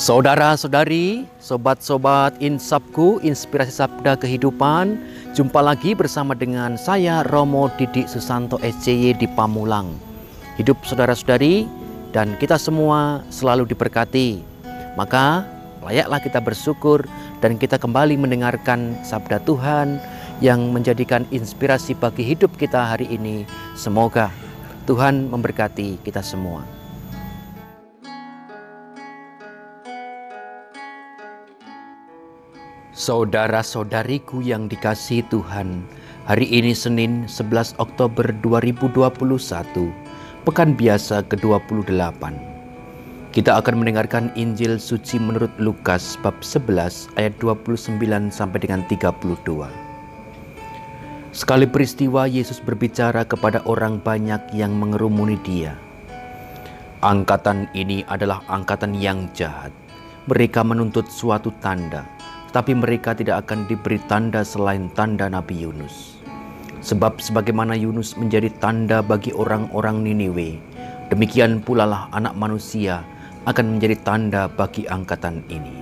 Saudara-saudari, sobat-sobat Insapku, Inspirasi Sabda Kehidupan. Jumpa lagi bersama dengan saya Romo Didik Susanto SCY di Pamulang. Hidup saudara-saudari dan kita semua selalu diberkati. Maka layaklah kita bersyukur dan kita kembali mendengarkan sabda Tuhan yang menjadikan inspirasi bagi hidup kita hari ini. Semoga Tuhan memberkati kita semua. Saudara-saudariku yang dikasihi Tuhan, hari ini Senin 11 Oktober 2021, Pekan Biasa ke-28. Kita akan mendengarkan Injil Suci menurut Lukas bab 11 ayat 29 sampai dengan 32. Sekali peristiwa Yesus berbicara kepada orang banyak yang mengerumuni dia. Angkatan ini adalah angkatan yang jahat. Mereka menuntut suatu tanda, tapi mereka tidak akan diberi tanda selain tanda Nabi Yunus. Sebab sebagaimana Yunus menjadi tanda bagi orang-orang Niniwe, demikian pula lah Anak Manusia akan menjadi tanda bagi angkatan ini.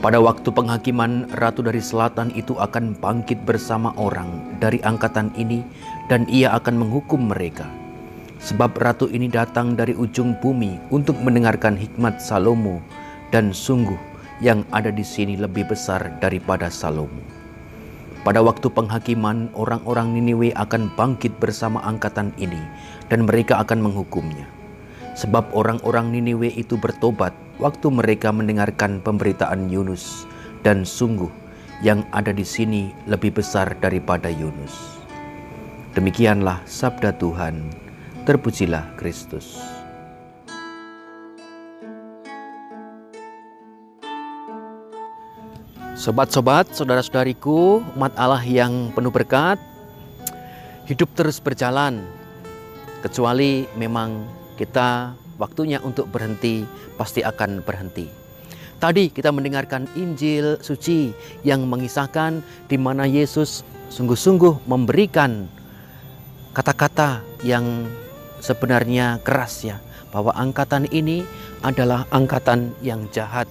Pada waktu penghakiman, Ratu dari Selatan itu akan bangkit bersama orang dari angkatan ini, dan ia akan menghukum mereka. Sebab Ratu ini datang dari ujung bumi untuk mendengarkan hikmat Salomo, dan sungguh yang ada di sini lebih besar daripada Salomo. Pada waktu penghakiman, orang-orang Niniwe akan bangkit bersama angkatan ini, dan mereka akan menghukumnya. Sebab orang-orang Niniwe itu bertobat waktu mereka mendengarkan pemberitaan Yunus, dan sungguh yang ada di sini lebih besar daripada Yunus. Demikianlah sabda Tuhan. Terpujilah Kristus. Sobat-sobat, saudara-saudariku, umat Allah yang penuh berkat, hidup terus berjalan. Kecuali memang kita waktunya untuk berhenti, pasti akan berhenti. Tadi kita mendengarkan Injil Suci yang mengisahkan di mana Yesus sungguh-sungguh memberikan kata-kata yang sebenarnya keras ya, bahwa angkatan ini adalah angkatan yang jahat,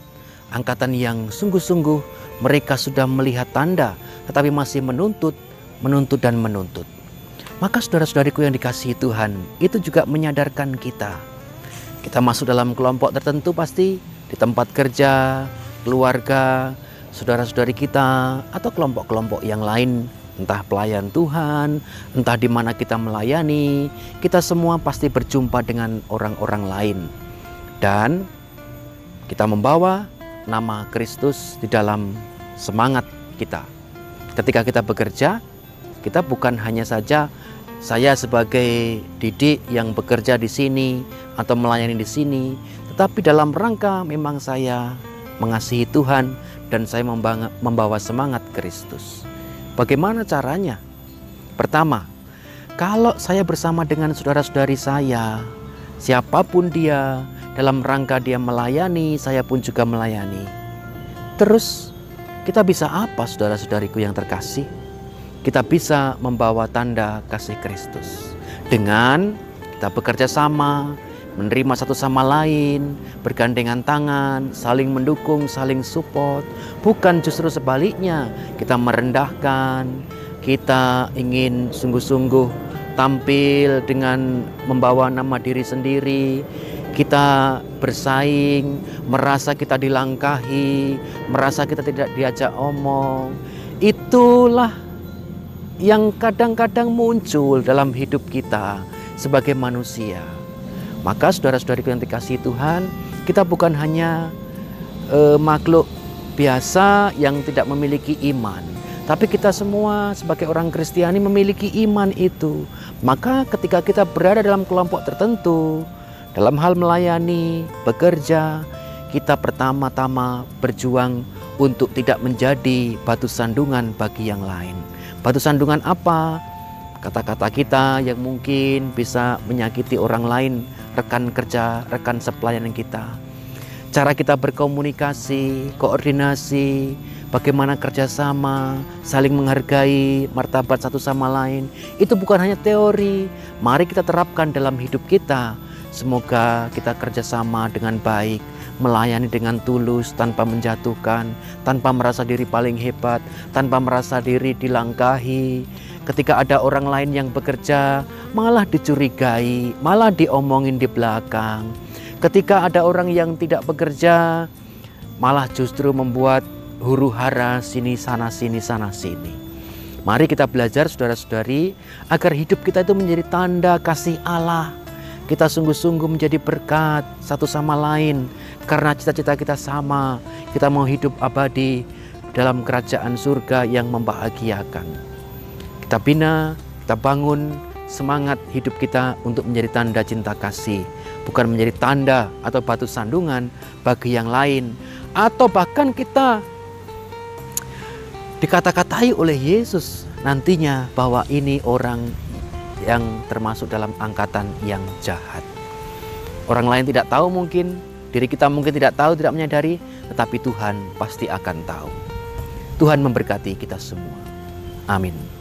angkatan yang sungguh-sungguh mereka sudah melihat tanda, tetapi masih menuntut. Maka saudara-saudariku yang dikasihi Tuhan, itu juga menyadarkan kita. Kita masuk dalam kelompok tertentu pasti, di tempat kerja, keluarga, saudara-saudari kita, atau kelompok-kelompok yang lain, entah pelayan Tuhan, entah di mana kita melayani, kita semua pasti berjumpa dengan orang-orang lain. Dan kita membawa nama Kristus di dalam semangat kita. Ketika kita bekerja, kita bukan hanya saja saya sebagai didik yang bekerja di sini atau melayani di sini, tetapi dalam rangka memang saya mengasihi Tuhan dan saya membawa semangat Kristus. Bagaimana caranya? Pertama, kalau saya bersama dengan saudara-saudari saya, siapapun dia, dalam rangka dia melayani, saya pun juga melayani. Terus kita bisa apa, saudara-saudariku yang terkasih? Kita bisa membawa tanda kasih Kristus dengan kita bekerja sama, menerima satu sama lain, bergandengan tangan, saling mendukung, saling support. Bukan justru sebaliknya, kita merendahkan, kita ingin sungguh-sungguh tampil dengan membawa nama diri sendiri. Kita bersaing, merasa kita dilangkahi, merasa kita tidak diajak omong. Itulah yang kadang-kadang muncul dalam hidup kita sebagai manusia. Maka saudara-saudariku yang dikasihi Tuhan, kita bukan hanya makhluk biasa yang tidak memiliki iman, tapi kita semua sebagai orang Kristiani memiliki iman itu. Maka ketika kita berada dalam kelompok tertentu, dalam hal melayani, bekerja, kita pertama-tama berjuang untuk tidak menjadi batu sandungan bagi yang lain. Batu sandungan apa? Kata-kata kita yang mungkin bisa menyakiti orang lain, rekan kerja, rekan sepelayanan kita. Cara kita berkomunikasi, koordinasi, bagaimana kerjasama, saling menghargai martabat satu sama lain. Itu bukan hanya teori, mari kita terapkan dalam hidup kita. Semoga kita kerjasama dengan baik, melayani dengan tulus, tanpa menjatuhkan, tanpa merasa diri paling hebat, tanpa merasa diri dilangkahi. Ketika ada orang lain yang bekerja, malah dicurigai, malah diomongin di belakang. Ketika ada orang yang tidak bekerja, malah justru membuat huru-hara sini sana sini sana sini. Mari kita belajar saudara-saudari agar hidup kita itu menjadi tanda kasih Allah. Kita sungguh-sungguh menjadi berkat satu sama lain karena cita-cita kita sama. Kita mau hidup abadi dalam kerajaan surga yang membahagiakan. Kita bina, kita bangun semangat hidup kita untuk menjadi tanda cinta kasih, bukan menjadi tanda atau batu sandungan bagi yang lain, atau bahkan kita dikata-katai oleh Yesus nantinya bahwa ini orang yang termasuk dalam angkatan yang jahat. Orang lain tidak tahu mungkin, diri kita mungkin tidak tahu, tidak menyadari, tetapi Tuhan pasti akan tahu. Tuhan memberkati kita semua. Amin.